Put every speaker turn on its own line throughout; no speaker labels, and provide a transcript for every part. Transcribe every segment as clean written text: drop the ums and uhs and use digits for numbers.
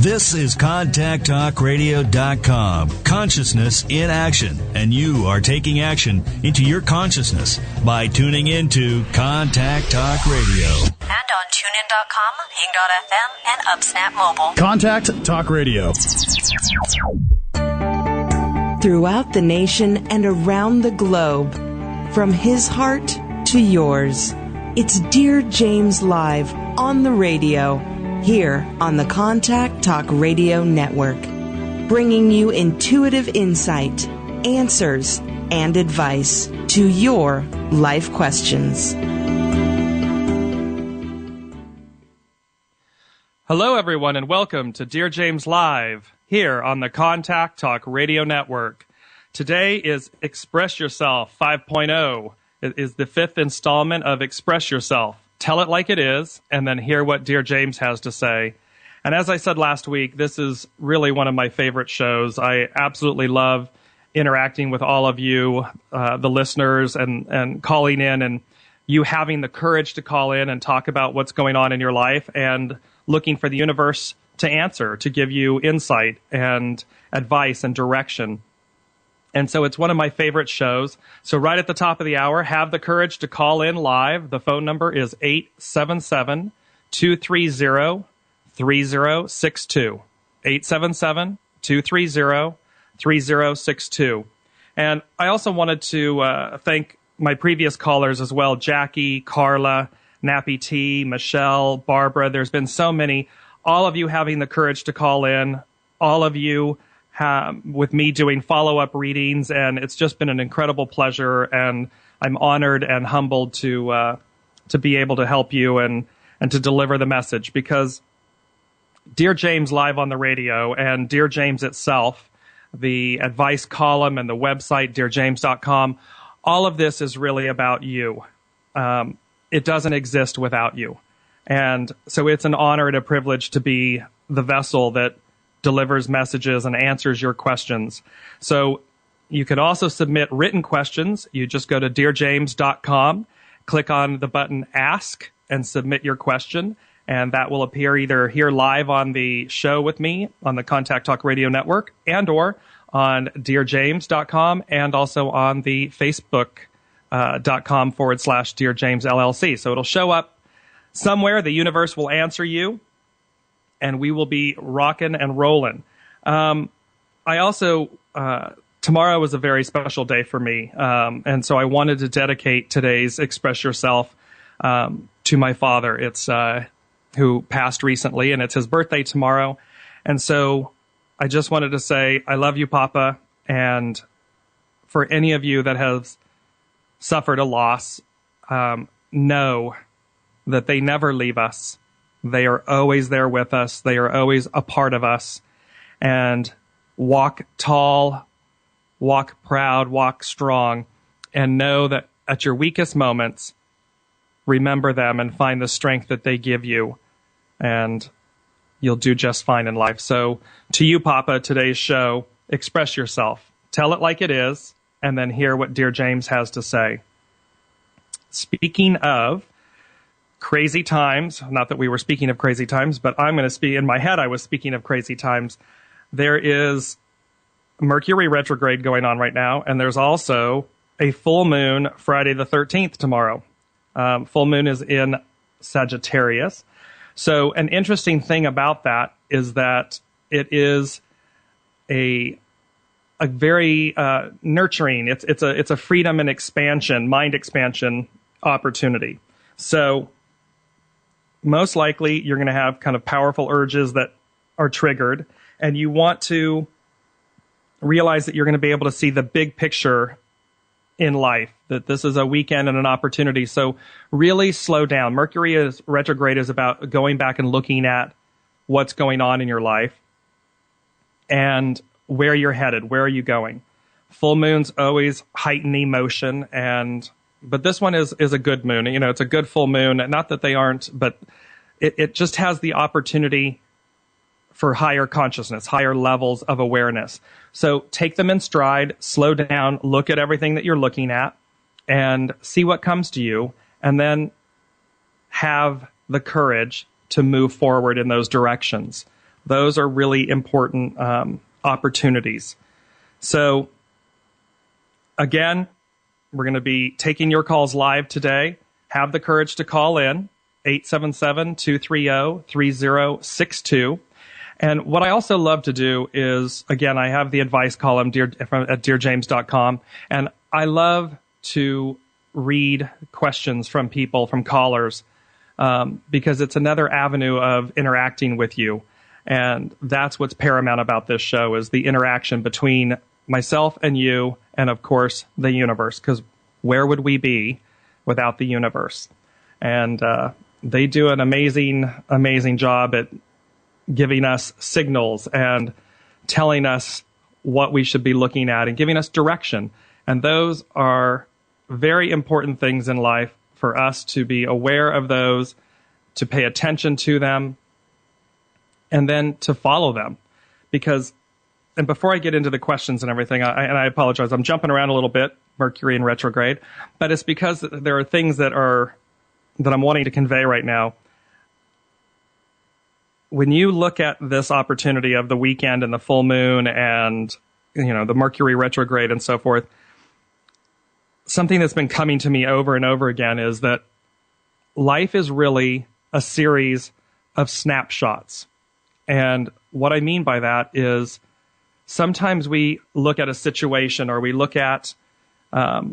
This is ContactTalkRadio.com. Consciousness in action. And you are taking action into your consciousness by tuning into Contact Talk Radio.
And on TuneIn.com, Hing.fm, and UpSnap Mobile.
Contact Talk Radio.
Throughout the nation and around the globe, from his heart to yours, it's Dearjames Live on the radio, here on the Contact Talk Radio Network, bringing you intuitive insight, answers, and advice to your life questions.
Hello, everyone, and welcome to Dearjames Live, here on the Contact Talk Radio Network. Today is Express Yourself 5.0. It is the fifth installment of Express Yourself. Tell it like it is, and then hear what Dearjames has to say. And as I said last week, this is really one of my favorite shows. I absolutely love interacting with all of you, the listeners, and calling in, and you having the courage to call in and talk about what's going on in your life, and looking for the universe to answer, to give you insight and advice and direction. And so it's one of my favorite shows. So right at the top of the hour, have the courage to call in live. The phone number is 877-230-3062. 877-230-3062. And I also wanted to thank my previous callers as well, Jackie, Carla, Nappy T, Michelle, Barbara. There's been so many. All of you having the courage to call in. All of you with me doing follow-up readings, and it's just been an incredible pleasure, and I'm honored and humbled to be able to help you and to deliver the message, because Dearjames Live on the radio and Dearjames itself, the advice column and the website, dearjames.com, all of this is really about you. It doesn't exist without you. And so it's an honor and a privilege to be the vessel that delivers messages and answers your questions. So you can also submit written questions. You just go to dearjames.com, click on the button Ask, and submit your question. And that will appear either here live on the show with me on the Contact Talk Radio Network, and or on dearjames.com, and also on the facebook.com/Dearjames LLC. So it'll show up somewhere. The universe will answer you, and we will be rocking and rolling. I also, tomorrow is a very special day for me, and so I wanted to dedicate today's Express Yourself to my father. It's who passed recently, and it's his birthday tomorrow. And so I just wanted to say, I love you, Papa, and for any of you that have suffered a loss, know that they never leave us. They are always there with us. They are always a part of us. And walk tall, walk proud, walk strong, and know that at your weakest moments, remember them and find the strength that they give you, and you'll do just fine in life. So to you, Papa, today's show, express yourself. Tell it like it is, and then hear what Dearjames has to say. Speaking of crazy times, not that we were speaking of crazy times, but I'm going to speak, in my head I was speaking of crazy times. There is Mercury retrograde going on right now, and there's also a full moon Friday the 13th tomorrow. Full moon is in Sagittarius. So an interesting thing about that is that it is a very nurturing, it's a freedom and expansion, mind expansion opportunity. So most likely you're going to have kind of powerful urges that are triggered, and you want to realize that you're going to be able to see the big picture in life, that this is a weekend and an opportunity. So really slow down. Mercury is retrograde is about going back and looking at what's going on in your life and where you're headed. Where are you going? Full moons always heighten emotion, but this one is a good moon. You know, it's a good full moon. Not that they aren't, but it just has the opportunity for higher consciousness, higher levels of awareness. So take them in stride, slow down, look at everything that you're looking at, and see what comes to you, and then have the courage to move forward in those directions. Those are really important opportunities. So, again, we're going to be taking your calls live today. Have the courage to call in, 877-230-3062. And what I also love to do is, again, I have the advice column at Dearjames.com, and I love to read questions from people, from callers, because it's another avenue of interacting with you. And that's what's paramount about this show, is the interaction between myself and you, and of course, the universe, because where would we be without the universe? And they do an amazing, amazing job at giving us signals and telling us what we should be looking at and giving us direction. And those are very important things in life for us to be aware of those, to pay attention to them, and then to follow them. Because, and before I get into the questions and everything, I apologize, I'm jumping around a little bit, Mercury in retrograde, but it's because there are things that I'm wanting to convey right now. When you look at this opportunity of the weekend and the full moon and, the Mercury retrograde and so forth, something that's been coming to me over and over again is that life is really a series of snapshots. And what I mean by that is sometimes we look at a situation, or we look at a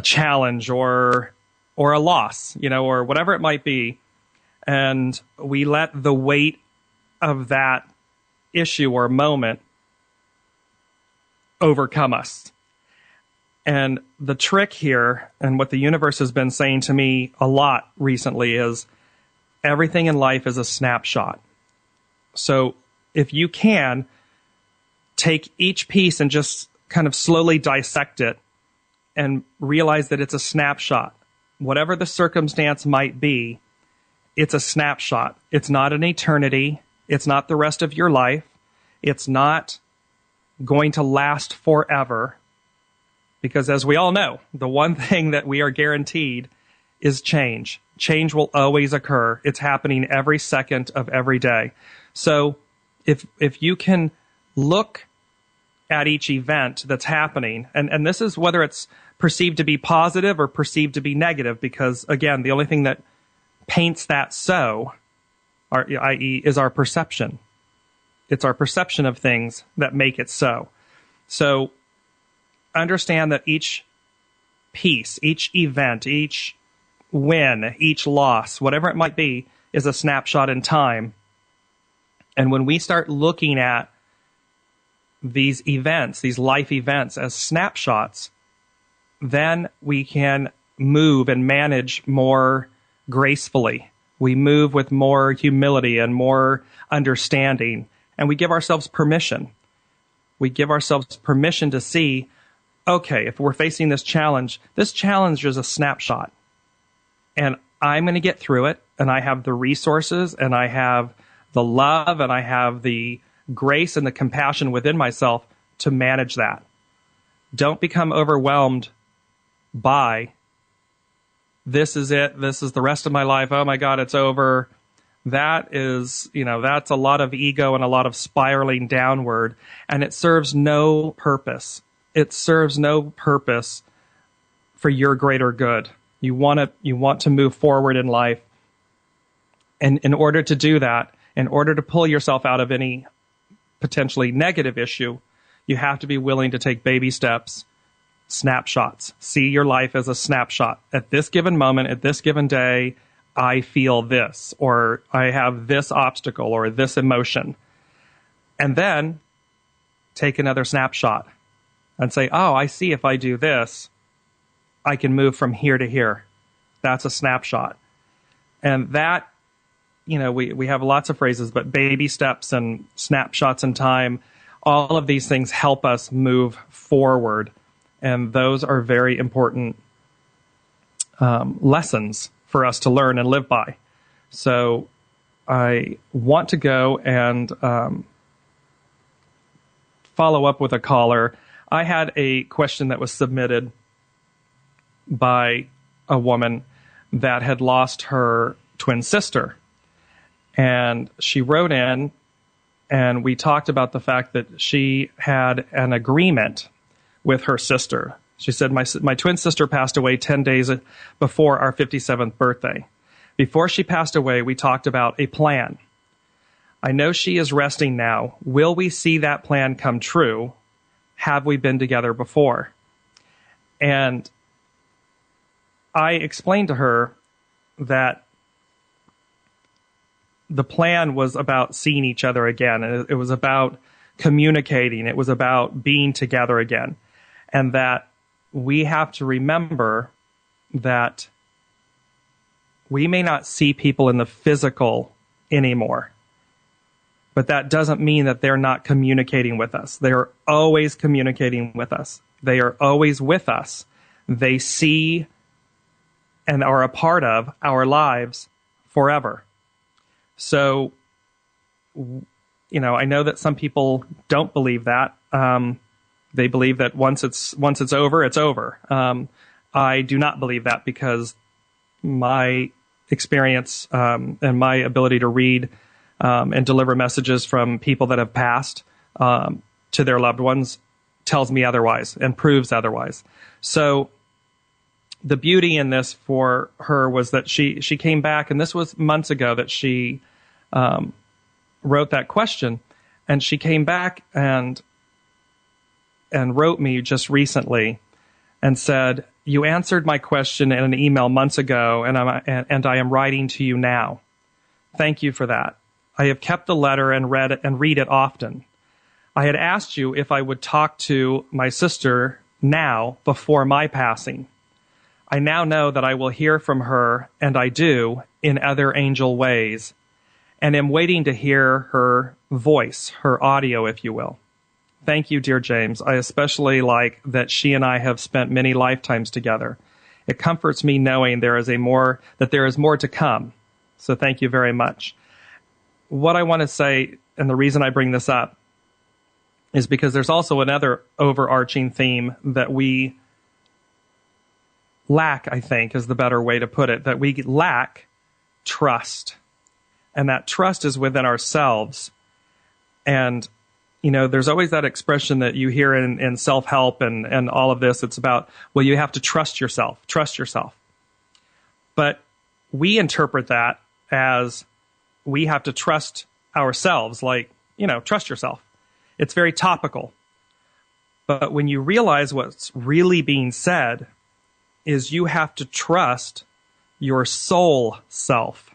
challenge or a loss, or whatever it might be, and we let the weight of that issue or moment overcome us. And the trick here, and what the universe has been saying to me a lot recently, is everything in life is a snapshot. So if you can take each piece and just kind of slowly dissect it and realize that it's a snapshot, whatever the circumstance might be, it's a snapshot. It's not an eternity. It's not the rest of your life. It's not going to last forever. Because as we all know, the one thing that we are guaranteed is change. Change will always occur. It's happening every second of every day. So if you can look at each event that's happening, and this is whether it's perceived to be positive or perceived to be negative, because again, the only thing that paints that so, i.e., is our perception. It's our perception of things that make it so. So understand that each piece, each event, each win, each loss, whatever it might be, is a snapshot in time. And when we start looking at these events, these life events, as snapshots, then we can move and manage more gracefully. We move with more humility and more understanding, and we give ourselves permission. We give ourselves permission to see, okay, if we're facing this challenge is a snapshot, and I'm going to get through it, and I have the resources, and I have the love, and I have the grace and the compassion within myself to manage that. Don't become overwhelmed by, this is it, this is the rest of my life, oh my God, it's over. That is, that's a lot of ego and a lot of spiraling downward, and it serves no purpose. It serves no purpose for your greater good. You want to move forward in life. And in order to do that, in order to pull yourself out of any potentially negative issue, you have to be willing to take baby steps, snapshots. See your life as a snapshot. At this given moment, at this given day, I feel this, or I have this obstacle, or this emotion. And then take another snapshot and say, oh, I see, if I do this, I can move from here to here. That's a snapshot. And that, we have lots of phrases, but baby steps and snapshots in time, all of these things help us move forward. And those are very important lessons for us to learn and live by. So I want to go and follow up with a caller. I had a question that was submitted by a woman that had lost her twin sister. And she wrote in and we talked about the fact that she had an agreement with her sister. She said, my twin sister passed away 10 days before our 57th birthday. Before she passed away, we talked about a plan. I know she is resting now. Will we see that plan come true? Have we been together before? And I explained to her that the plan was about seeing each other again. It was about communicating. It was about being together again. And that we have to remember that we may not see people in the physical anymore, but that doesn't mean that they're not communicating with us. They are always communicating with us. They are always with us. They see and are a part of our lives forever. So, I know that some people don't believe that. They believe that once it's over, it's over. I do not believe that, because my experience and my ability to read and deliver messages from people that have passed to their loved ones tells me otherwise and proves otherwise. So the beauty in this for her was that she came back, and this was months ago that she wrote that question, and she came back and wrote me just recently and said, "You answered my question in an email months ago, and I am writing to you now. Thank you for that. I have kept the letter and read it often. I had asked you if I would talk to my sister now before my passing. I now know that I will hear from her, and I do, in other angel ways, and am waiting to hear her voice, her audio, if you will. Thank you, dear James. I especially like that she and I have spent many lifetimes together. It comforts me knowing there is more to come. So thank you very much." What I want to say, and the reason I bring this up, is because there's also another overarching theme that we lack, I think, is the better way to put it, that we lack trust. And that trust is within ourselves. And there's always that expression that you hear in self-help and all of this. It's about, well, you have to trust yourself. But we interpret that as we have to trust ourselves, like, trust yourself. It's very topical. But when you realize what's really being said is you have to trust your soul self,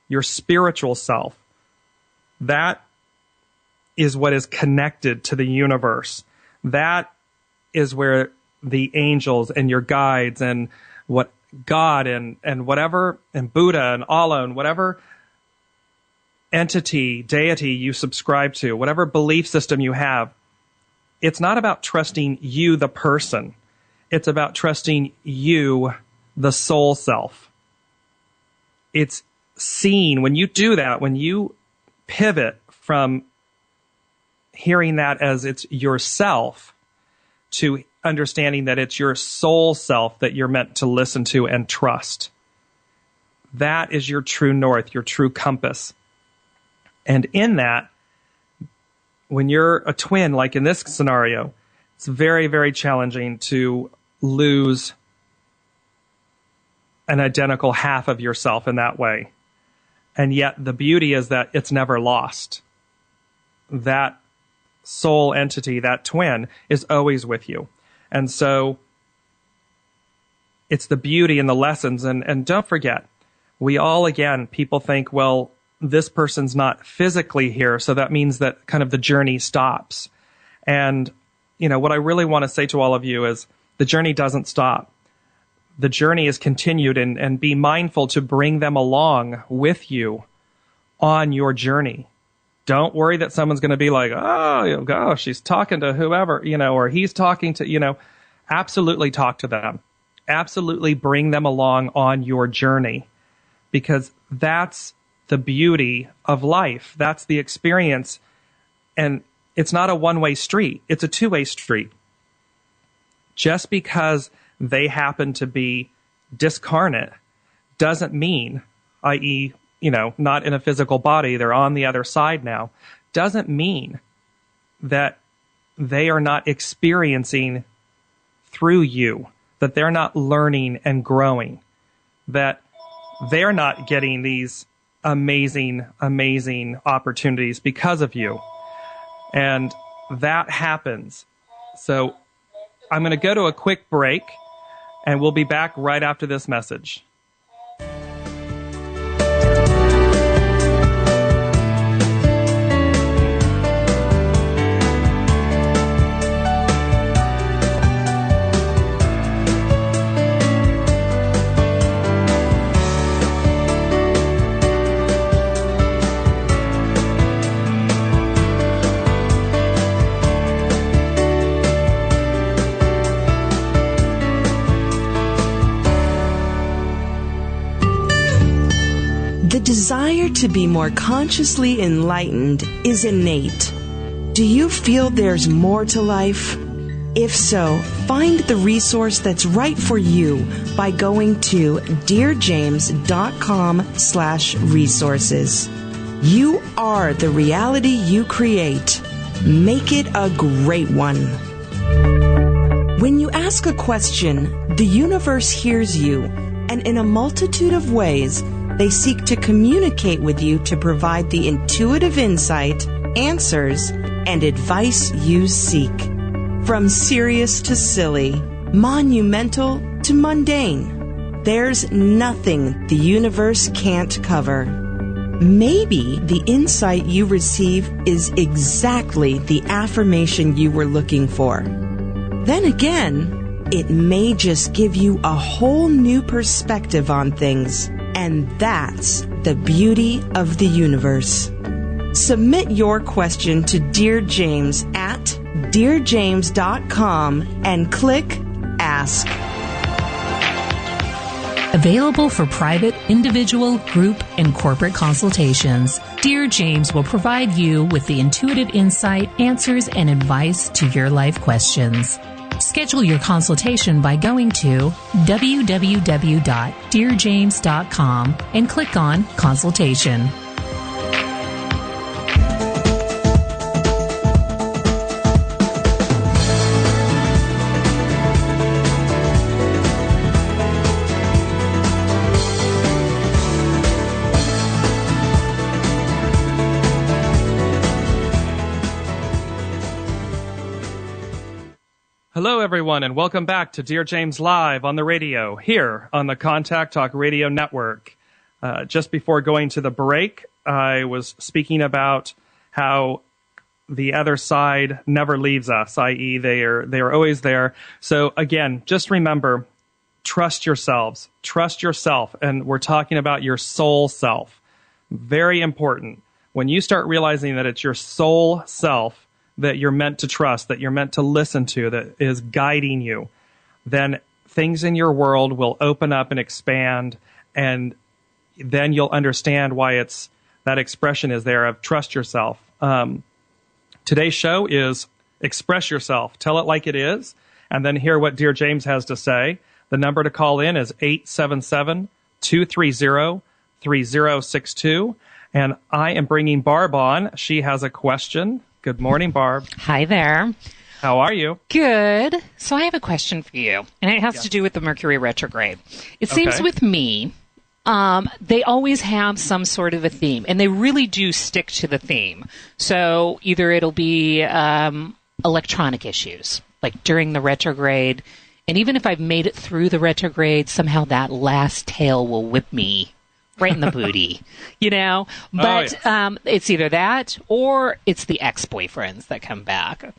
your spiritual self. That is what is connected to the universe. That is where the angels and your guides and what God and whatever, and Buddha and Allah and whatever entity, deity you subscribe to, whatever belief system you have, it's not about trusting you, the person. It's about trusting you, the soul self. It's seen. When you do that, when you pivot from hearing that as it's yourself to understanding that it's your soul self that you're meant to listen to and trust, that is your true north, your true compass. And in that, when you're a twin, like in this scenario, it's very, very challenging to lose an identical half of yourself in that way. And yet the beauty is that it's never lost. That soul entity, that twin, is always with you. And so it's the beauty and the lessons. And don't forget, we all, again, people think, well, this person's not physically here, so that means that kind of the journey stops. And, what I really want to say to all of you is the journey doesn't stop. The journey is continued, and be mindful to bring them along with you on your journey. Don't worry that someone's going to be like, oh, gosh, she's talking to whoever, or he's talking to, absolutely talk to them. Absolutely bring them along on your journey, because that's the beauty of life. That's the experience. And it's not a one-way street. It's a two-way street. Just because they happen to be discarnate doesn't mean, i.e., not in a physical body, they're on the other side now, doesn't mean that they are not experiencing through you, that they're not learning and growing, that they're not getting these amazing, amazing opportunities because of you. And that happens. So I'm going to go to a quick break, and we'll be back right after this message.
The desire to be more consciously enlightened is innate. Do you feel there's more to life? If so, find the resource that's right for you by going to dearjames.com/resources. You are the reality you create. Make it a great one. When you ask a question, the universe hears you, and in a multitude of ways, they seek to communicate with you to provide the intuitive insight, answers, and advice you seek. From serious to silly, monumental to mundane, there's nothing the universe can't cover. Maybe the insight you receive is exactly the affirmation you were looking for. Then again, it may just give you a whole new perspective on things. And that's the beauty of the universe. Submit your question to Dear James at dearjames.com and click Ask.
Available for private, individual, group, and corporate consultations, Dear James will provide you with the intuitive insight, answers, and advice to your life questions. Schedule your consultation by going to www.dearjames.com and click on Consultation.
Hello, everyone, and welcome back to Dear James Live on the radio, here on the Contact Talk Radio Network. Just before going to the break, I was speaking about how the other side never leaves us, i.e. they are always there. So again, just remember, trust yourselves, trust yourself, and we're talking about your soul self. Very important. When you start realizing that it's your soul self that you're meant to trust, that you're meant to listen to, that is guiding you, then things in your world will open up and expand, and then you'll understand why it's that expression is there of trust yourself. Today's show is express yourself, tell it like it is, and then hear what Dear James has to say. The number to call in is 877-230-3062, and I am bringing Barb on. She has a question. Good morning, Barb.
Hi there.
How are you?
Good. So I have a question for you, and it has to do with the Mercury retrograde. It seems with me, they always have some sort of a theme, and they really do stick to the theme. So either it'll be electronic issues, like during the retrograde, and even if I've made it through the retrograde, somehow that last tail will whip me right in the booty, you know? But it's either that or it's the ex-boyfriends that come back.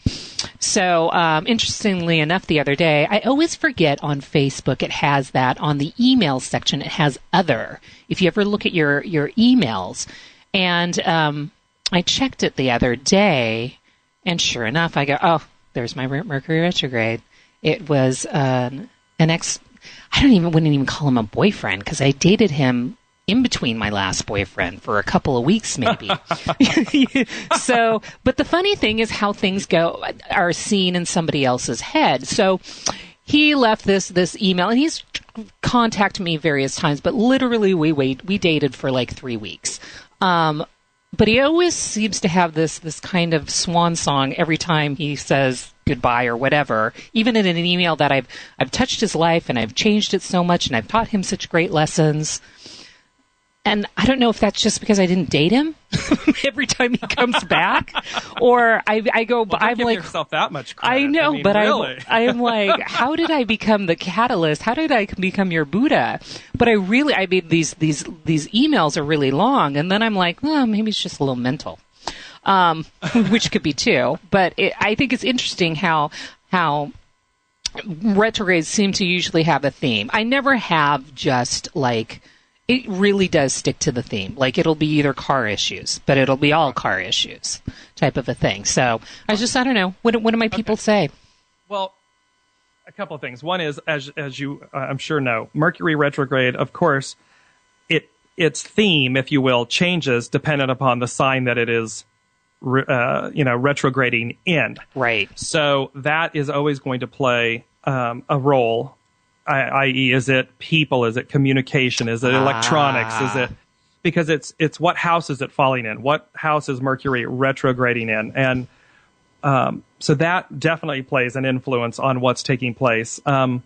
So interestingly enough, the other day, I always forget on Facebook it has that. On the email section, it has other. If you ever look at your emails. And I checked it the other day, and sure enough, I go, oh, there's my Mercury retrograde. It was an ex... wouldn't even call him a boyfriend, because I dated him in between my last boyfriend for a couple of weeks, maybe. So, but the funny thing is how things are seen in somebody else's head. So he left this email, and he's contacted me various times, but literally we dated for like 3 weeks. But he always seems to have this kind of swan song every time he says goodbye or whatever. Even in an email that I've touched his life and I've changed it so much and I've taught him such great lessons. And I don't know if that's just because I didn't date him every time he comes back, or I go.
Well,
I'm
give
like
yourself that much credit.
I know,
mean,
but
really.
I am like, how did I become the catalyst? How did I become your Buddha? But I mean, these emails are really long, and then I'm like, maybe it's just a little mental, which could be too. But I think it's interesting how retrogrades seem to usually have a theme. I never have just like. It really does stick to the theme. Like, it'll be either car issues, but it'll be all car issues type of a thing. So I don't know. What do my people say?
Well, a couple of things. One is, as you I'm sure know, Mercury retrograde, of course, its theme, if you will, changes dependent upon the sign that it is, retrograding in.
Right. So
that is always going to play a role. I.e., is it people? Is it communication? Is it electronics? Is it because it's what house is it falling in? What house is Mercury retrograding in? And so that definitely plays an influence on what's taking place. The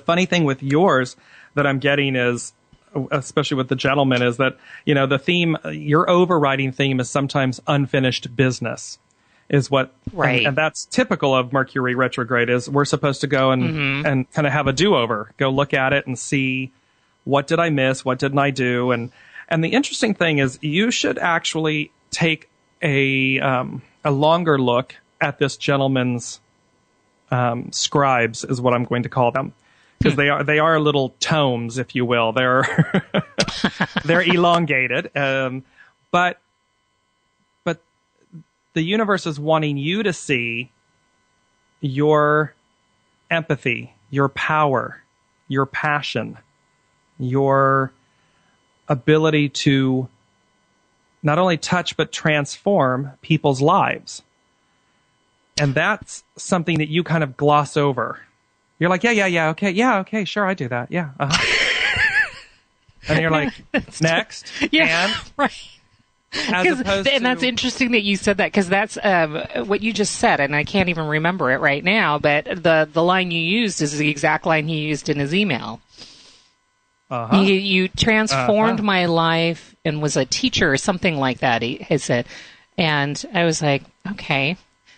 funny thing with yours that I'm getting is, especially with the gentleman, is that the theme, your overriding theme, is sometimes unfinished business. Is what,
right.
And that's typical of Mercury retrograde. Is we're supposed to go and kind of have a do-over, go look at it and see what did I miss, what didn't I do, and the interesting thing is you should actually take a longer look at this gentleman's scribes, is what I'm going to call them, because they are little tomes, if you will. They're they're elongated, but the universe is wanting you to see your empathy, your power, your passion, your ability to not only touch but transform people's lives. And that's something that you kind of gloss over. You're like, yeah, okay, sure, I do that, yeah. And you're like, next,
yeah,
and
right. And that's interesting that you said that, because that's what you just said, and I can't even remember it right now, but the line you used is the exact line he used in his email. You transformed my life and was a teacher or something like that, he had said. And I was like, okay.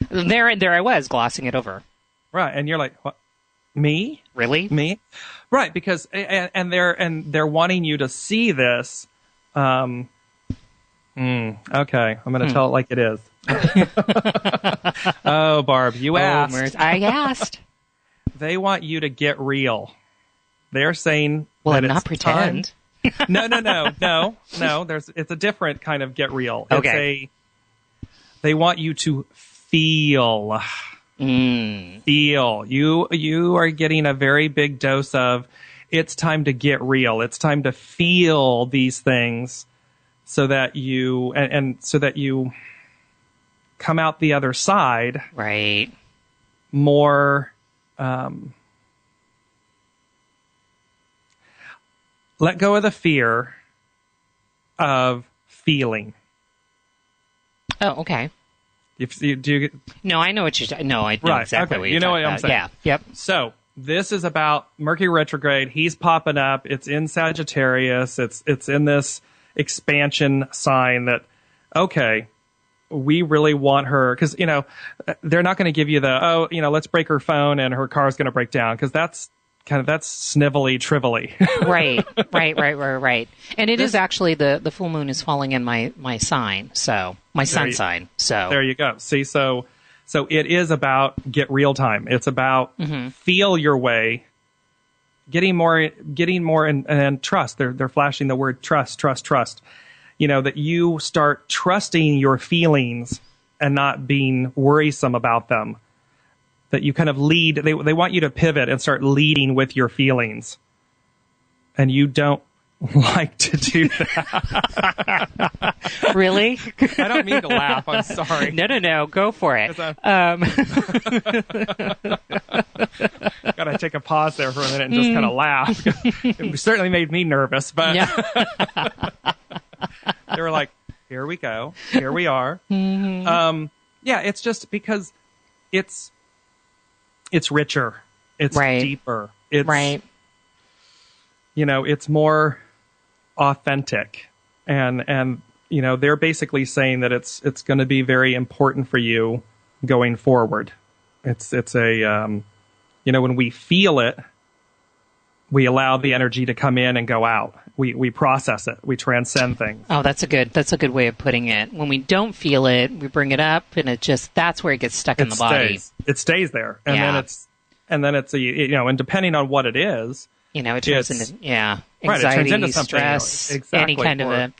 There I was, glossing it over.
Right, and you're like, what? Me?
Really?
Me? Right, because and they're wanting you to see this. Okay, I'm going to tell it like it is. Oh, Barb, you asked.
I asked.
They want you to get real. They're saying,
well,
that
I'm not pretend.
No. It's a different kind of get real.
Okay.
They want you to feel. Feel. You are getting a very big dose of. It's time to get real. It's time to feel these things. So that you so that you come out the other side,
right?
More, let go of the fear of feeling.
Oh, okay.
No,
I know what you're. No, I know exactly what you're
know
talking
what I'm
about.
saying.
Yeah. Yep.
So this is about Mercury retrograde. He's popping up. It's in Sagittarius. It's in this expansion sign that, okay, we really want her, because they're not going to give you let's break her phone and her car's going to break down, because that's snivelly trivially. Right.
And it is actually the full moon is falling in my sign, so my sun sign. So
there you go. See, so it is about get real time. It's about feel your way. Getting more and trust. They're flashing the word trust. That you start trusting your feelings and not being worrisome about them. That you kind of lead. They want you to pivot and start leading with your feelings. And you don't like to do that.
Really?
I don't mean to laugh. I'm sorry.
No. Go for it.
Gotta take a pause there for a minute and just kind of laugh. It certainly made me nervous, but they were like, Here we go. Here we are. Yeah, it's just because it's richer. It's deeper. It's it's more authentic. And they're basically saying that it's going to be very important for you going forward. It's a when we feel it, we allow the energy to come in and go out. We process it. We transcend things.
Oh, that's a good way of putting it. When we don't feel it, we bring it up, and that's where it gets stuck in the body.
It stays there, and then it's and depending on what it is,
it turns into anxiety,
it turns into
stress,
exactly,
any kind of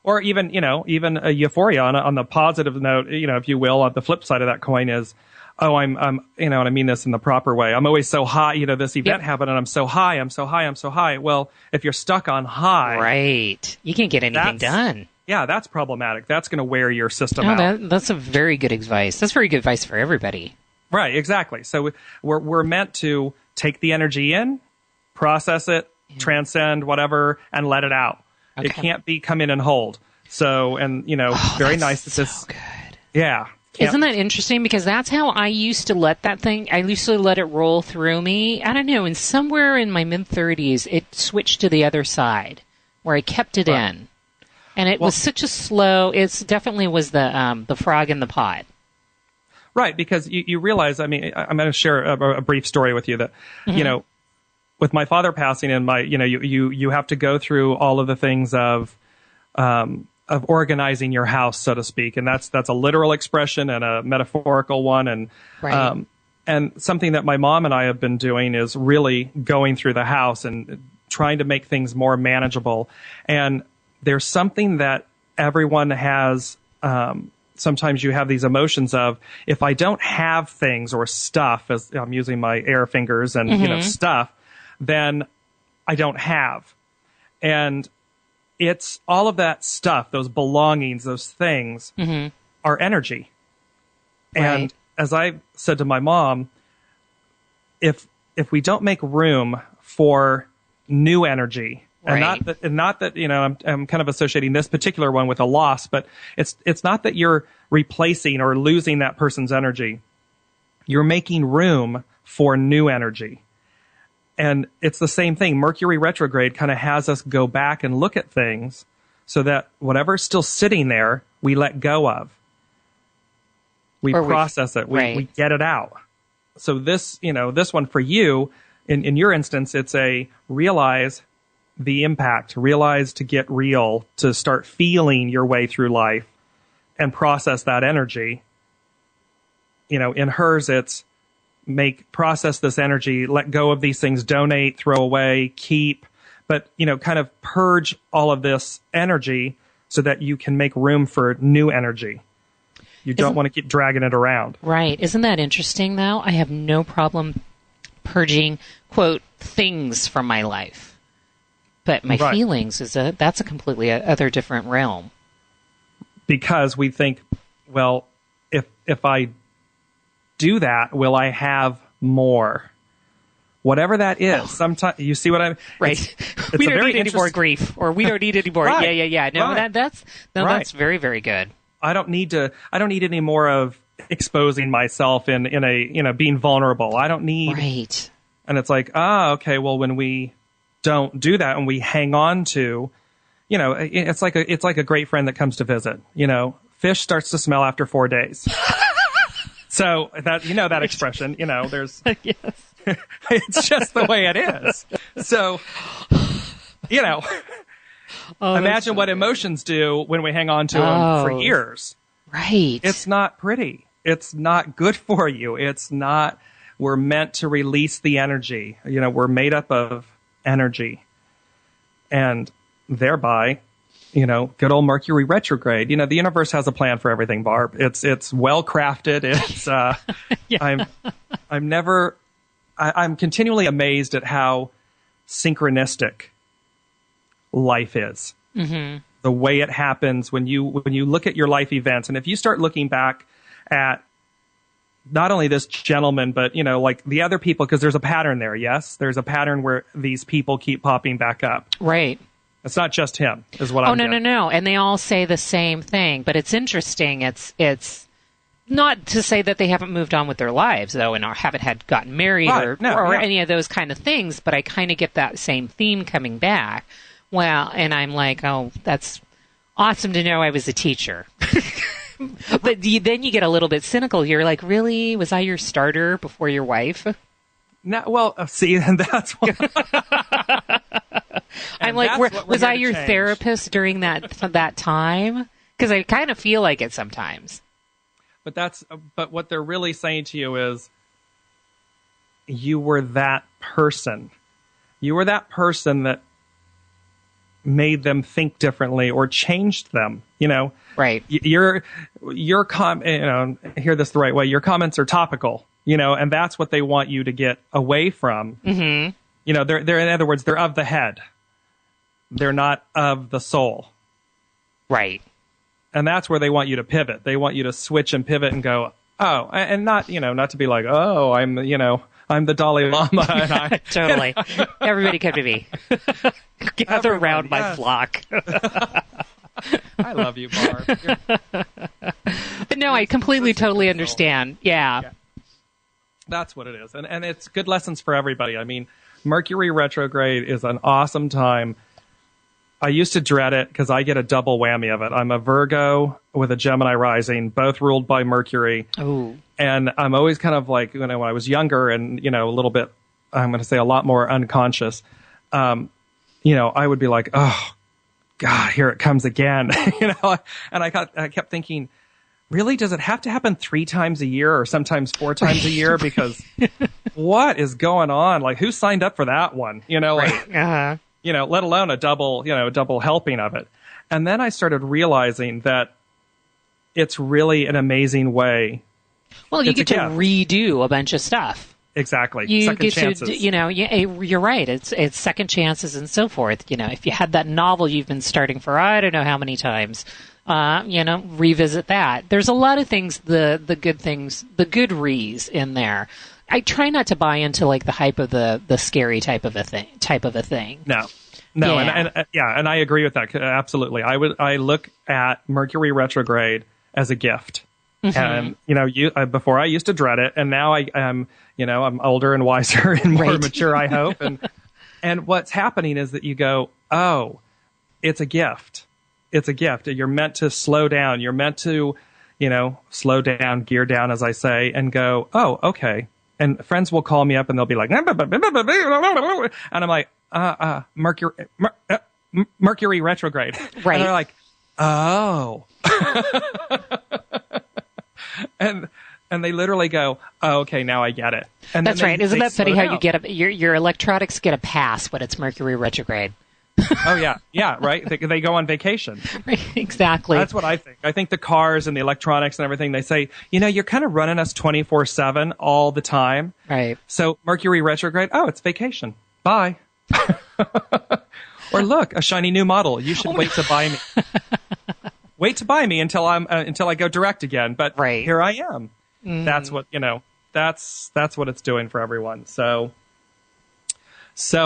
or even a euphoria on the positive note, if you will. On the flip side of that coin is, I'm and I mean this in the proper way. I'm always so high, this event happened and I'm so high. Well, if you're stuck on high,
right, you can't get anything done.
Yeah, that's problematic. That's going to wear your system out.
That's a very good advice. That's very good advice for everybody.
Right, exactly. So we're meant to take the energy in, process it, transcend whatever, and let it out. Okay. It can't be come in and hold. So, and very nice.
So good.
Yeah.
Isn't that interesting? Because that's how I used to let that thing, I used to let it roll through me. I don't know, and somewhere in my mid-30s, it switched to the other side, where I kept it in. And it was such a slow, it definitely was the frog in the pot.
Right, because you realize, I'm going to share a brief story with you that, with my father passing and you have to go through all of the things of organizing your house, so to speak. And that's a literal expression and a metaphorical one. And, and something that my mom and I have been doing is really going through the house and trying to make things more manageable. And there's something that everyone has, sometimes you have these emotions of, if I don't have things or stuff, as I'm using my air fingers and, stuff, then I don't have. And it's all of that stuff, those belongings, those things are energy. Right. And as I said to my mom, if we don't make room for new energy, and not that I'm kind of associating this particular one with a loss, but it's not that you're replacing or losing that person's energy. You're making room for new energy. And it's the same thing. Mercury retrograde kind of has us go back and look at things so that whatever's still sitting there, we let go of. We process it. We get it out. So this one for you, in your instance, it's a realize the impact, realize to get real, to start feeling your way through life and process that energy. In hers, it's process this energy, let go of these things, donate, throw away, keep, but, kind of purge all of this energy so that you can make room for new energy. You don't want to keep dragging it around. Right.
Isn't that interesting, though? I have no problem purging, quote, things from my life. But my feelings, that's a completely other different realm.
Because we think, well, if I do that, will I have more? Whatever that is. Sometimes you see what I mean?
Right. We don't need any more grief, or we don't need any more. Yeah. No, that's very, very good.
I don't need any more of exposing myself in a being vulnerable. I don't need.
Right.
And it's like, okay, well, when we don't do that and we hang on to, it's like a great friend that comes to visit. Fish starts to smell after 4 days. So that that expression, there's
yes.
It's just the way it is. So, imagine what emotions do when we hang on to them for years.
Right.
It's not pretty. It's not good for you. It's not. We're meant to release the energy. We're made up of energy, and thereby, good old Mercury retrograde. The universe has a plan for everything, Barb. It's well crafted. It's I'm continually amazed at how synchronistic life is. Mm-hmm. The way it happens when you look at your life events, and if you start looking back at not only this gentleman, but like the other people, because there's a pattern there. Yes, there's a pattern where these people keep popping back up.
Right.
It's not just him, is what I'm getting.
No. And they all say the same thing. But it's interesting. It's not to say that they haven't moved on with their lives, though, and haven't gotten married or any of those kind of things. But I kind of get that same theme coming back. Well, and I'm like, oh, that's awesome to know I was a teacher. But then you get a little bit cynical. You're like, really? Was I your starter before your wife?
No, well, see, and that's what...
I'm like, was I your therapist during that time? Because I kind of feel like it sometimes.
But what they're really saying to you is, you were that person. You were that person that made them think differently or changed them.
Right.
Hear this the right way. Your comments are topical. And that's what they want you to get away from. Mm-hmm. They're in other words, they're of the head. They're not of the soul.
Right.
And that's where they want you to pivot. They want you to switch and pivot and go, oh, and not to be like, oh, I'm the Dalai Lama. And I,
totally. Everybody come to me. Gather around my flock.
I love you, Barb.
But no, I completely, totally understand. Yeah.
That's what it is. And it's good lessons for everybody. I mean, Mercury retrograde is an awesome time. I used to dread it because I get a double whammy of it. I'm a Virgo with a Gemini rising, both ruled by Mercury.
Ooh.
And I'm always kind of like, when I was younger and, a little bit, I'm going to say a lot more unconscious, I would be like, oh, God, here it comes again. And I kept thinking, really, does it have to happen 3 times a year or sometimes 4 times a year? Because what is going on? Like, who signed up for that one?
Right.
Let alone a double helping of it. And then I started realizing that it's really an amazing way.
Well, you get to redo a bunch of stuff.
Exactly.
You
second
get
chances.
to, you're right. It's second chances and so forth. If you had that novel you've been starting for, I don't know how many times, revisit that. There's a lot of things, the good things, the good re's in there. I try not to buy into like the hype of the scary type of a thing. No.
Yeah. And I agree with that. Absolutely. I look at Mercury retrograde as a gift. Mm-hmm. And, before I used to dread it, and now I'm older and wiser and more mature, I hope. And what's happening is that you go, oh, it's a gift. It's a gift. You're meant to slow down. You're meant to, slow down, gear down, as I say, and go, oh, okay. And friends will call me up and they'll be like, and I'm like, Mercury retrograde.
Right.
And they're like, oh. And they literally go, oh, okay, now I get it. And
that's right. Isn't that funny how you get your electronics get a pass when it's Mercury retrograde?
Oh, yeah. Yeah, right? They go on vacation.
Right, exactly.
That's what I think. I think the cars and the electronics and everything, they say, you're kind of running us 24/7 all the time.
Right.
So Mercury retrograde, oh, it's vacation. Bye. Or look, a shiny new model. You should wait to buy me. Wait to buy me until I go direct again. But here I am. Mm. That's what, that's what it's doing for everyone. So,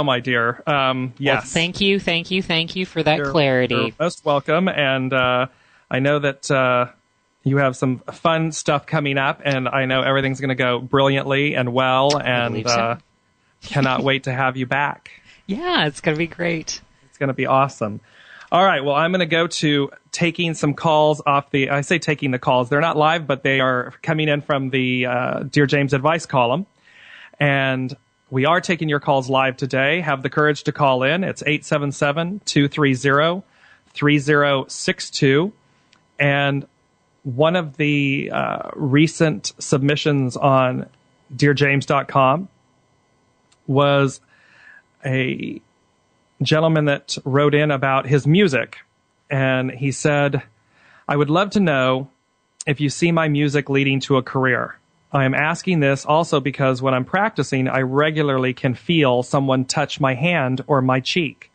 my dear, yes.
Well, thank you for that clarity.
You're most welcome, and I know that you have some fun stuff coming up, and I know everything's going to go brilliantly and well, and cannot wait to have you back.
Yeah, it's going to be great.
It's going to be awesome. All right, well, I'm going to go to taking some calls I say taking the calls. They're not live, but they are coming in from the Dearjames advice column, and we are taking your calls live today. Have the courage to call in. It's 877-230-3062. And one of the recent submissions on Dearjames.com was a gentleman that wrote in about his music. And he said, I would love to know if you see my music leading to a career. I am asking this also because when I'm practicing, I regularly can feel someone touch my hand or my cheek.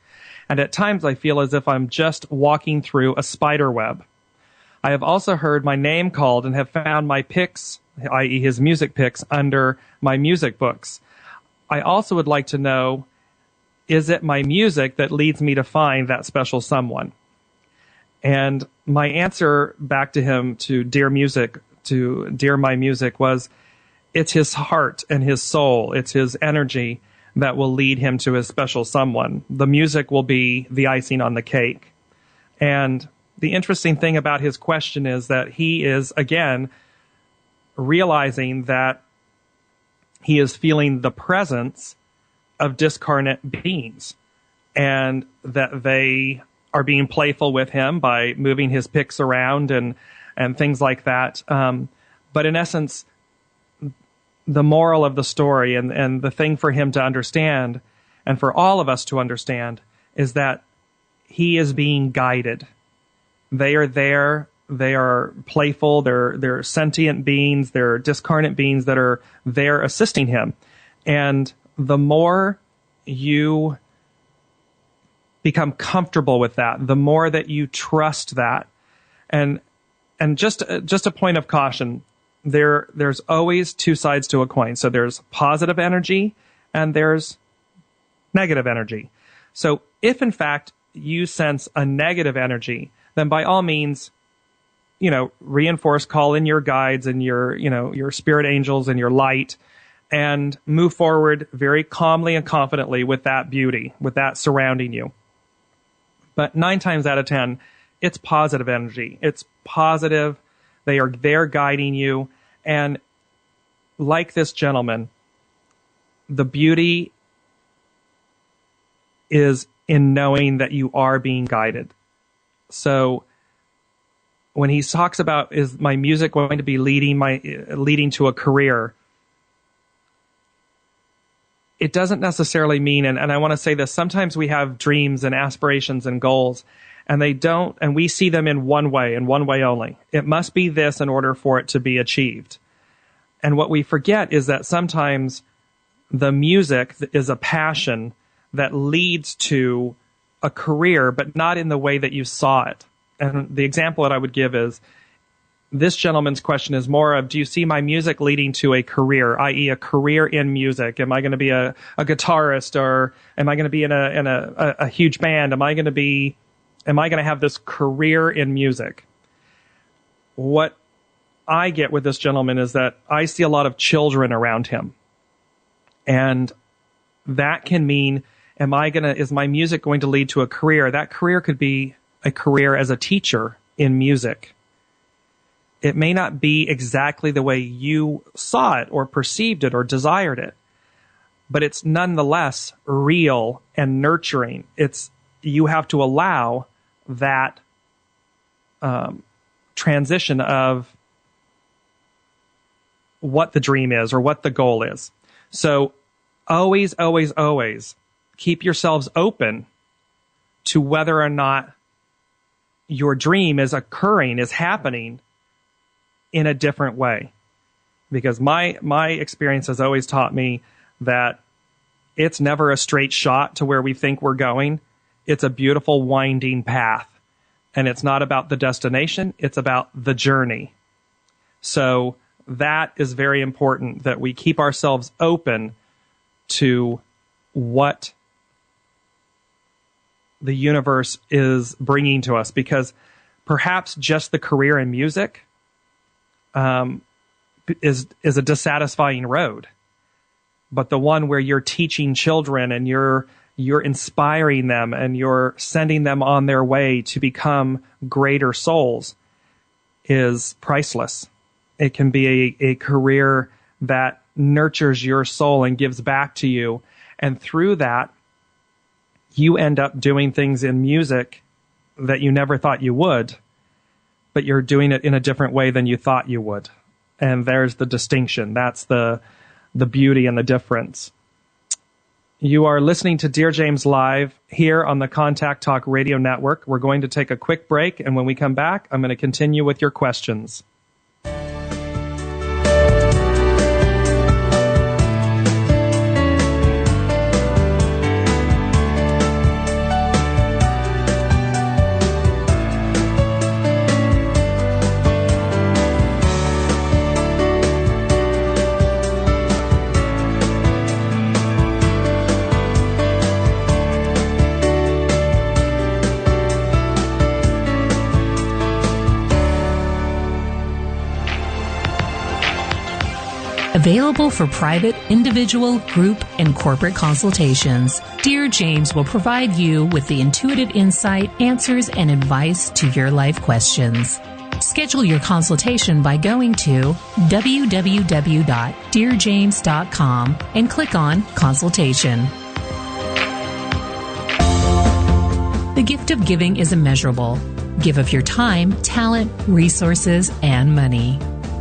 And at times I feel as if I'm just walking through a spider web. I have also heard my name called and have found my picks, i.e. his music picks, under my music books. I also would like to know is it my music that leads me to find that special someone? And my answer back to him, to Dear My Music, was it's his heart and his soul. It's his energy that will lead him to his special someone. The music will be the icing on the cake. And the interesting thing about his question is that he is, again, realizing that he is feeling the presence of discarnate beings, and that they are being playful with him by moving his picks around and things like that. But in essence, the moral of the story and the thing for him to understand, and for all of us to understand, is that he is being guided. They are there. They are playful. They're sentient beings. They're discarnate beings that are there assisting him. And the more you become comfortable with that, the more that you trust that. And just a point of caution, there's always two sides to a coin. So there's positive energy and there's negative energy. So if in fact you sense a negative energy, then by all means, reinforce, call in your guides and your spirit angels and your light, and move forward very calmly and confidently with that beauty, with that surrounding you. But 9 times out of 10, it's positive energy. It's positive. They are there guiding you. And like this gentleman, the beauty is in knowing that you are being guided. So when he talks about, is my music going to be leading to a career, it doesn't necessarily mean, and I want to say this, sometimes we have dreams and aspirations and goals, and we see them in one way and one way only. It must be this in order for it to be achieved. And what we forget is that sometimes the music is a passion that leads to a career, but not in the way that you saw it. And the example that I would give is, this gentleman's question is more of, do you see my music leading to a career, i.e. a career in music? Am I going to be a guitarist, or am I going to be in a huge band? Am I going to have this career in music? What I get with this gentleman is that I see a lot of children around him. And that can mean, is my music going to lead to a career? That career could be a career as a teacher in music. It may not be exactly the way you saw it or perceived it or desired it, but it's nonetheless real and nurturing. You have to allow that transition of what the dream is or what the goal is. So always, always, always keep yourselves open to whether or not your dream is happening in a different way. Because my experience has always taught me that it's never a straight shot to where we think we're going. It's a beautiful winding path. And it's not about the destination, it's about the journey. So that is very important, that we keep ourselves open to what the universe is bringing to us, because perhaps just the career in music is a dissatisfying road. But the one where you're teaching children and you're inspiring them and you're sending them on their way to become greater souls is priceless. It can be a career that nurtures your soul and gives back to you. And through that, you end up doing things in music that you never thought you would, but you're doing it in a different way than you thought you would. And there's the distinction. That's the beauty and the difference. You are listening to Dearjames Live here on the Contact Talk Radio Network. We're going to take a quick break, and when we come back, I'm going to continue with your questions.
Available for private, individual, group, and corporate consultations, Dearjames will provide you with the intuitive insight, answers, and advice to your life questions. Schedule your consultation by going to www.dearjames.com and click on Consultation. The gift of giving is immeasurable. Give of your time, talent, resources, and money.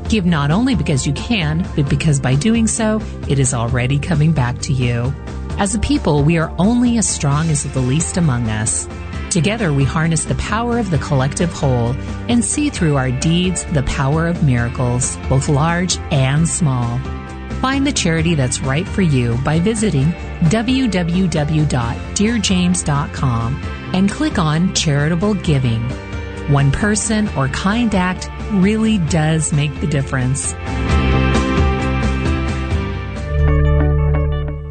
Give not only because you can, but because by doing so, it is already coming back to you. As a people, we are only as strong as the least among us. Together, we harness the power of the collective whole and see through our deeds the power of miracles, both large and small. Find the charity that's right for you by visiting www.dearjames.com and click on Charitable Giving. One person or kind act really does make the difference.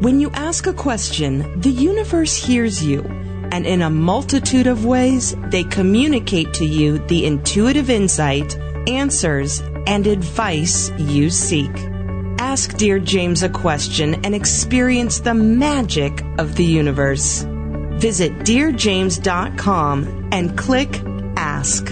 When you ask a question, the universe hears you, and in a multitude of ways, they communicate to you the intuitive insight, answers, and advice you seek. Ask Dearjames a question and experience the magic of the universe. Visit Dearjames.com and click Ask.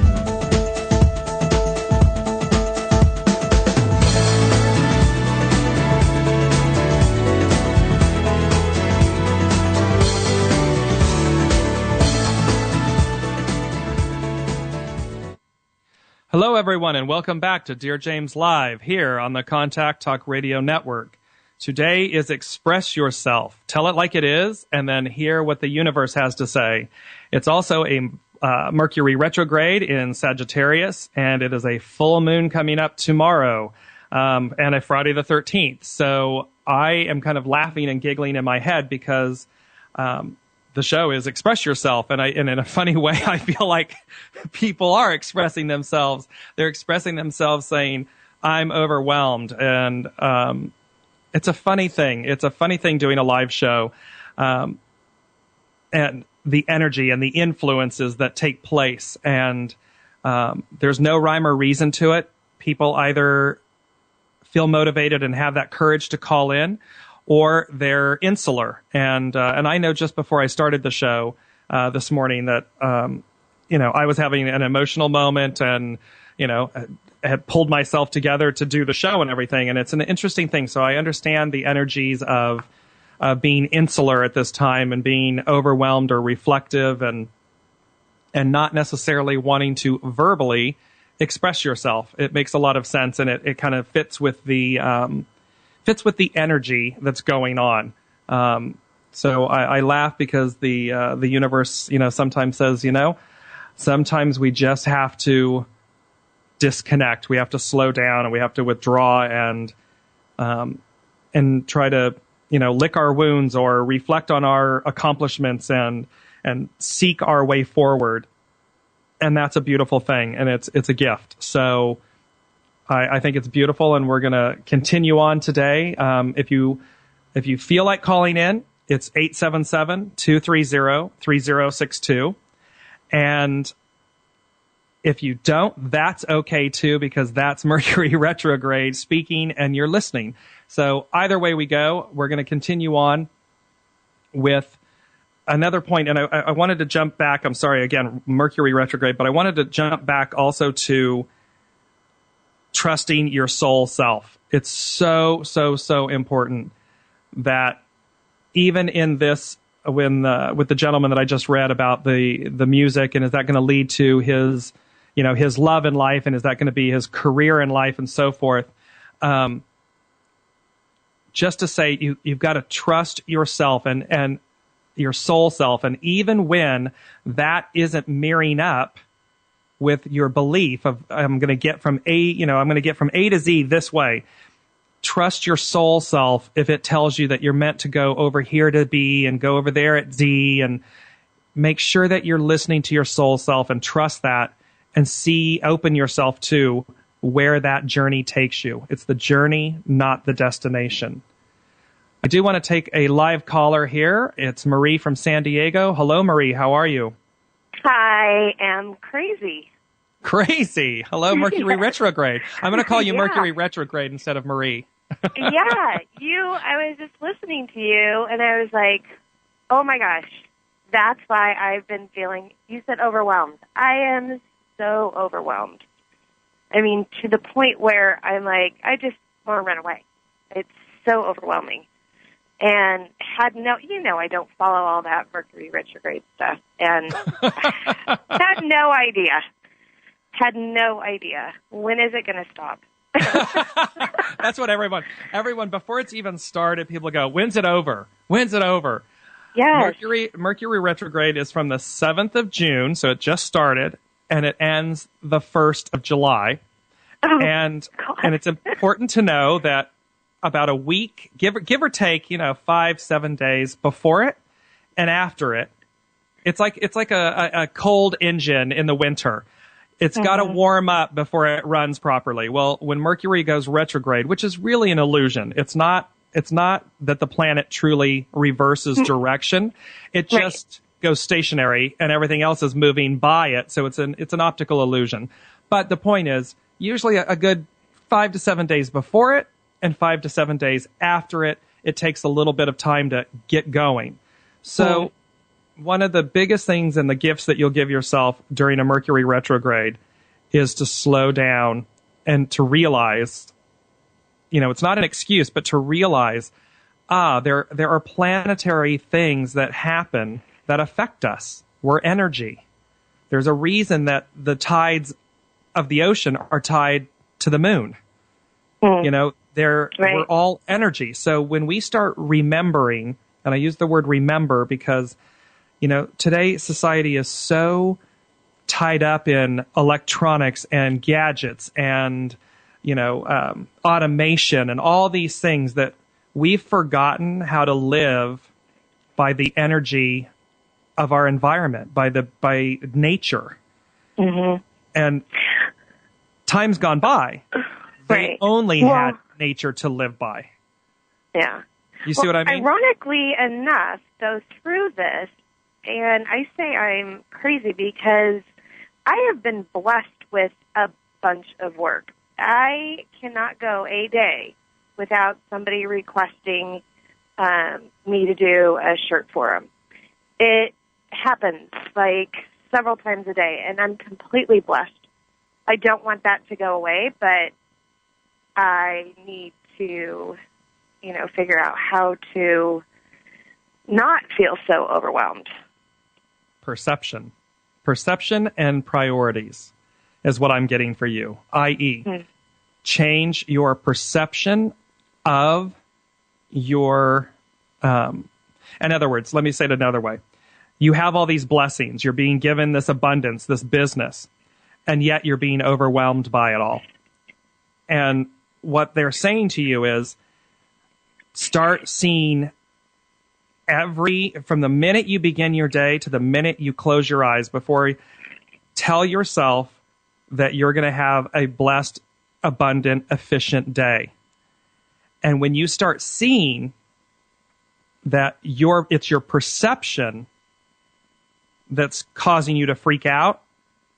Hello, everyone, and welcome back to Dearjames Live here on the Contact Talk Radio Network. Today is Express Yourself. Tell it like it is, and then hear what the universe has to say. It's also a Mercury retrograde in Sagittarius, and it is a full moon coming up tomorrow, and a Friday the 13th. So I am kind of laughing and giggling in my head because the show is Express Yourself, and in a funny way, I feel like people are expressing themselves. They're expressing themselves saying, I'm overwhelmed, and it's a funny thing. It's a funny thing doing a live show, and the energy and the influences that take place, and there's no rhyme or reason to it. People either feel motivated and have that courage to call in, or they're insular. And I know just before I started the show this morning that, I was having an emotional moment and, had pulled myself together to do the show and everything. And it's an interesting thing. So I understand the energies of being insular at this time and being overwhelmed or reflective and not necessarily wanting to verbally express yourself. It makes a lot of sense, and it kind of fits with the energy that's going on. So I laugh because the universe, sometimes says, sometimes we just have to disconnect. We have to slow down and we have to withdraw and try to, lick our wounds or reflect on our accomplishments and seek our way forward. And that's a beautiful thing. And it's a gift. So I think it's beautiful, and we're going to continue on today. If you feel like calling in, it's 877-230-3062. And if you don't, that's okay too, because that's Mercury retrograde speaking and you're listening. So either way we go, we're going to continue on with another point. And I wanted to jump back. I'm sorry, again, Mercury retrograde, but I wanted to jump back also to trusting your soul self. It's so, so, so important that even in this, with the gentleman that I just read about the music, and is that going to lead to his love in life, and is that going to be his career in life, and so forth. Just to say, you've got to trust yourself and your soul self, and even when that isn't mirroring up with your belief of I'm going to get from A to Z this way. Trust your soul self if it tells you that you're meant to go over here to B and go over there at Z, and make sure that you're listening to your soul self and trust that, and open yourself to where that journey takes you. It's the journey, not the destination. I do want to take a live caller here. It's Marie from San Diego. Hello, Marie. How are you?
I am crazy.
Crazy. Hello, Mercury retrograde. I'm going to call you Mercury retrograde instead of Marie.
Yeah, I was just listening to you, and I was like, oh my gosh, that's why I've been feeling, you said overwhelmed. I am so overwhelmed. I mean, to the point where I'm like, I just want to run away. It's so overwhelming. And I don't follow all that Mercury retrograde stuff, and had no idea. When is it going to stop?
That's what everyone, before it's even started, people go, when's it over? When's it over?
Yes.
Mercury retrograde is from the 7th of June, so it just started, and it ends the 1st of July.
Oh,
and
God.
And it's important to know that about a week, give or take, 5-7 days before it and after it, it's like a cold engine in the winter. It's got to warm up before it runs properly. Well, when Mercury goes retrograde, which is really an illusion, it's not that the planet truly reverses direction. It just goes stationary and everything else is moving by it. So it's an optical illusion. But the point is, usually a good 5 to 7 days before it and 5 to 7 days after it, it takes a little bit of time to get going. So one of the biggest things and the gifts that you'll give yourself during a Mercury retrograde is to slow down and to realize, it's not an excuse, but to realize, there are planetary things that happen that affect us. We're energy. There's a reason that the tides of the ocean are tied to the moon. We're all energy. So when we start remembering, and I use the word remember because today society is so tied up in electronics and gadgets and, automation and all these things that we've forgotten how to live by the energy of our environment, by nature. Mm-hmm. And time's gone by. They only had nature to live by.
Yeah.
You see what I mean?
Ironically enough, though, through this, and I say I'm crazy because I have been blessed with a bunch of work. I cannot go a day without somebody requesting me to do a shirt for them. It happens like several times a day, and I'm completely blessed. I don't want that to go away, but I need to, figure out how to not feel so overwhelmed. Perception
and priorities is what I'm getting for you, i.e., change your perception of your, in other words, let me say it another way. You have all these blessings. You're being given this abundance, this business, and yet you're being overwhelmed by it all. And what they're saying to you is start seeing from the minute you begin your day to the minute you close your eyes, tell yourself that you're going to have a blessed, abundant, efficient day. And when you start seeing that it's your perception that's causing you to freak out,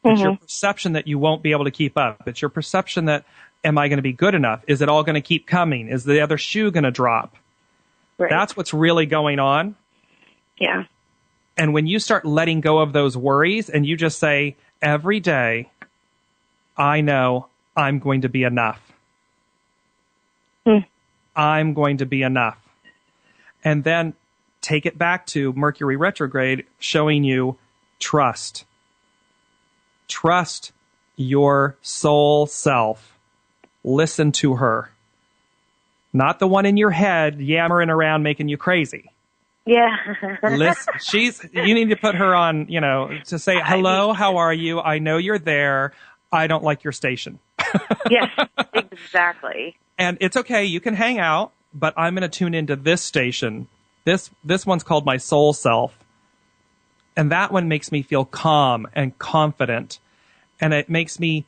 it's your perception that you won't be able to keep up. It's your perception that, am I going to be good enough? Is it all going to keep coming? Is the other shoe going to drop?
Right.
That's what's really going on.
Yeah.
And when you start letting go of those worries and you just say, every day, I know I'm going to be enough. I'm going to be enough. And then take it back to Mercury retrograde, showing you trust. Trust your soul self. Listen to her. Not the one in your head yammering around making you crazy.
Yeah.
Listen, you need to put her on, to say, hello, how are you? I know you're there. I don't like your station.
Yes, exactly.
And it's okay. You can hang out, but I'm going to tune into this station. This one's called my soul self. And that one makes me feel calm and confident. And it makes me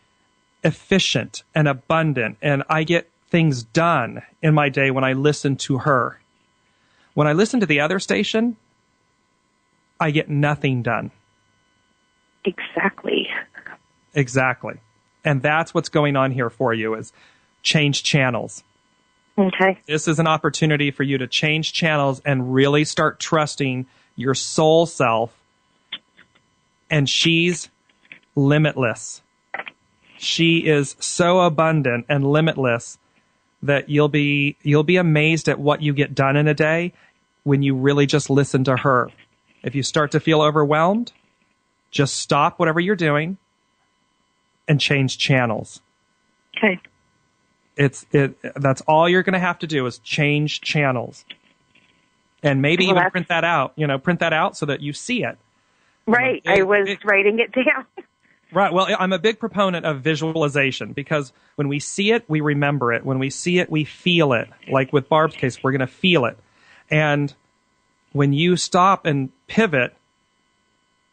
efficient and abundant. And I get things done in my day when I listen to her. When I listen to the other station, I get nothing done.
Exactly.
And that's what's going on here for you, is change channels.
Okay.
This is an opportunity for you to change channels and really start trusting your soul self. And she's limitless. She is so abundant and limitless that you'll be amazed at what you get done in a day when you really just listen to her. If you start to feel overwhelmed, just stop whatever you're doing and change channels.
Okay.
That's all you're going to have to do is change channels. And maybe even print that out so that you see it.
Right. I was writing it down.
Right. Well, I'm a big proponent of visualization because when we see it, we remember it. When we see it, we feel it. Like with Barb's case, we're going to feel it. And when you stop and pivot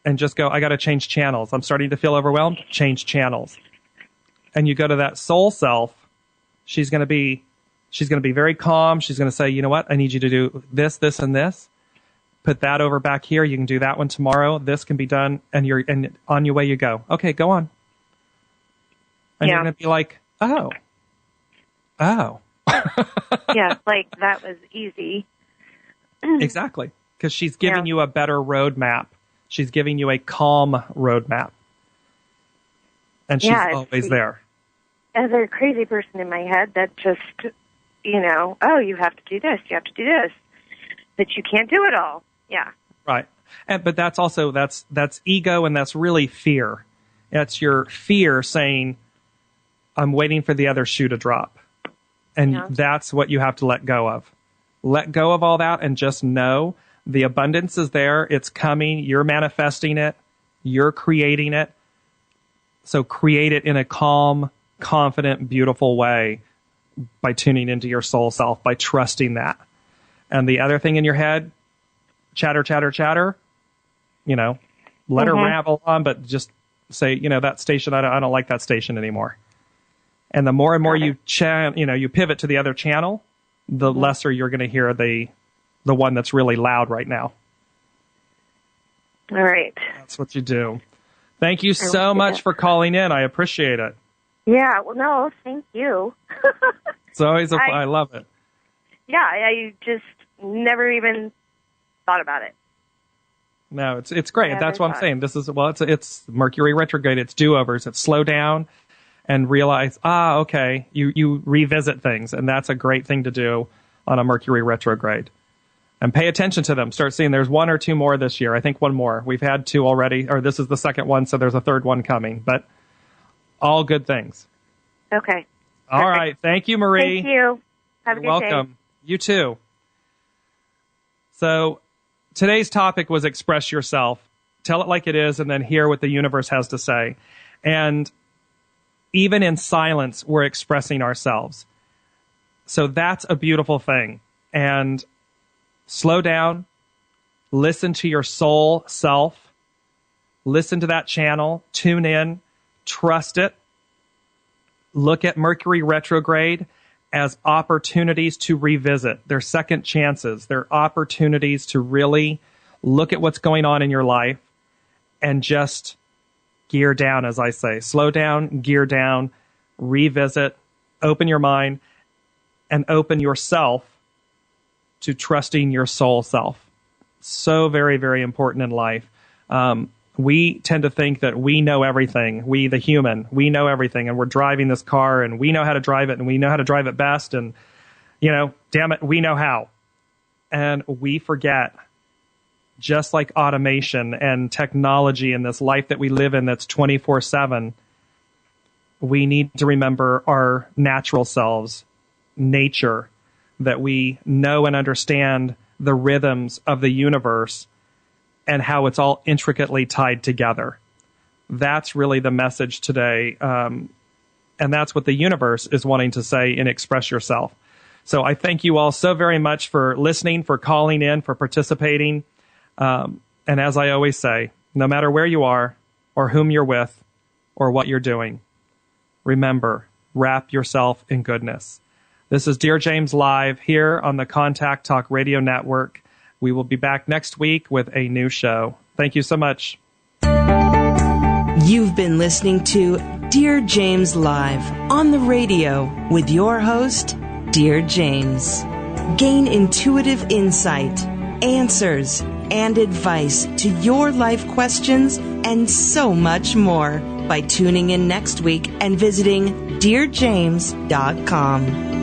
and just go, I got to change channels. I'm starting to feel overwhelmed. Change channels. And you go to that soul self. She's going to be very calm. She's going to say, you know what? I need you to do this, this, and this. Put that over back here. You can do that one tomorrow. This can be done, and on your way you go. Okay, go on. And you're going to be like, oh.
Yeah, like that was easy.
Exactly, because she's giving you a better roadmap. She's giving you a calm roadmap, and she's always there.
As a crazy person in my head that just, oh, you have to do this, you have to do this, that you can't do it all. Yeah. Right.
But that's also, that's ego, and that's really fear. That's your fear saying, I'm waiting for the other shoe to drop. And that's what you have to let go of. Let go of all that and just know the abundance is there. It's coming. You're manifesting it. You're creating it. So create it in a calm, confident, beautiful way by tuning into your soul self, by trusting that. And the other thing in your head, chatter, chatter, chatter, let her ramble on, but just say, that station, I don't like that station anymore. And the more and more you pivot to the other channel, the lesser you're going to hear the one that's really loud right now.
All right.
That's what you do. Thank you so much for calling in. I appreciate it.
Yeah, well, no, thank you.
It's always I love it.
Yeah, I just never even thought about it.
No, it's great. That's what I'm saying. This is, it's Mercury retrograde. It's do-overs. It's slow down and realize, okay, you revisit things. And that's a great thing to do on a Mercury retrograde. And pay attention to them. Start seeing there's one or two more this year. I think one more. We've had two already, or this is the second one, so there's a third one coming. But all good things.
Okay.
All right. Thank you, Marie.
Thank you. Have a good day.
Welcome. You too. So today's topic was express yourself. Tell it like it is, and then hear what the universe has to say. And even in silence, we're expressing ourselves. So that's a beautiful thing. And slow down. Listen to your soul self. Listen to that channel. Tune in. Trust it. Look at Mercury retrograde as opportunities to revisit. They're second chances. They're opportunities to really look at what's going on in your life and just gear down, as I say. Slow down, gear down, revisit, open your mind, and open yourself to trusting your soul self. So very, very important in life. We tend to think that we know everything. We, the human, we know everything, and we're driving this car, and we know how to drive it, and we know how to drive it best, and, damn it, we know how. And we forget, just like automation and technology in this life that we live in that's 24/7, we need to remember our natural selves, nature, that we know and understand the rhythms of the universe and how it's all intricately tied together. That's really the message today. And that's what the universe is wanting to say in Express Yourself. So I thank you all so very much for listening, for calling in, for participating. And as I always say, no matter where you are or whom you're with or what you're doing, remember, wrap yourself in goodness. This is Dearjames Live here on the Contact Talk Radio Network. We will be back next week with a new show. Thank you so much.
You've been listening to Dearjames Live on the radio with your host, Dear James. Gain intuitive insight, answers, and advice to your life questions and so much more by tuning in next week and visiting DearJames.com.